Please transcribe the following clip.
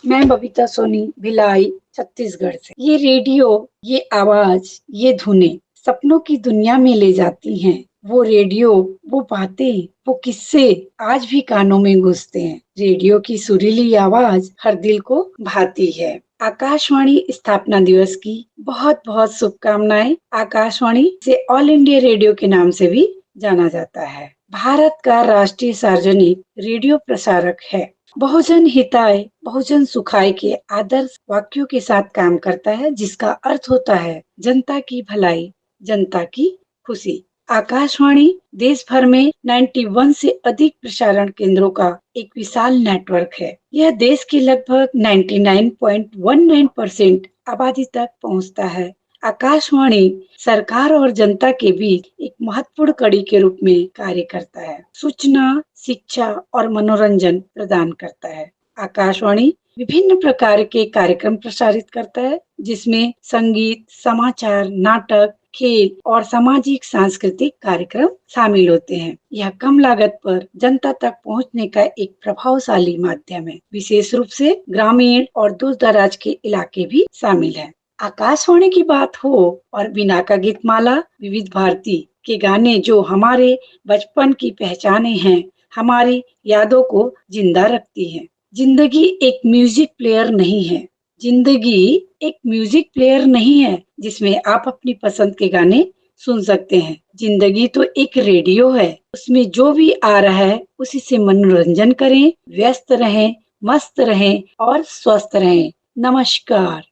मैं बबीता सोनी, भिलाई, छत्तीसगढ़ से। ये रेडियो, ये आवाज, ये धुनें सपनों की दुनिया में ले जाती हैं। वो रेडियो, वो बातें, वो किस्से आज भी कानों में गूंजते हैं। रेडियो की सुरीली आवाज हर दिल को भाती है। आकाशवाणी स्थापना दिवस की बहुत बहुत शुभकामनाएं। आकाशवाणी से ऑल इंडिया रेडियो के नाम से भी जाना जाता है। भारत का राष्ट्रीय सार्वजनिक रेडियो प्रसारक है। बहुजन हिताय बहुजन सुखाय के आदर्श वाक्यों के साथ काम करता है, जिसका अर्थ होता है जनता की भलाई, जनता की खुशी। आकाशवाणी देश भर में 91 से अधिक प्रसारण केंद्रों का एक विशाल नेटवर्क है। यह देश की लगभग 99.19% आबादी तक पहुंचता है। आकाशवाणी सरकार और जनता के बीच एक महत्वपूर्ण कड़ी के रूप में कार्य करता है। सूचना, शिक्षा और मनोरंजन प्रदान करता है। आकाशवाणी विभिन्न प्रकार के कार्यक्रम प्रसारित करता है, जिसमें संगीत, समाचार, नाटक, खेल और सामाजिक सांस्कृतिक कार्यक्रम शामिल होते हैं। यह कम लागत पर जनता तक पहुंचने का एक प्रभावशाली माध्यम है। विशेष रूप से ग्रामीण और दूर दराज के इलाके भी शामिल हैं। आकाशवाणी की बात हो और बिना का गीतमाला, विविध भारती के गाने जो हमारे बचपन की पहचाने हैं, हमारी यादों को जिंदा रखती हैं। जिंदगी एक म्यूजिक प्लेयर नहीं है। जिंदगी एक म्यूजिक प्लेयर नहीं है जिसमें आप अपनी पसंद के गाने सुन सकते हैं। जिंदगी तो एक रेडियो है। उसमें जो भी आ रहा है उसी से मनोरंजन करें, व्यस्त रहें, मस्त रहें और स्वस्थ रहें। नमस्कार।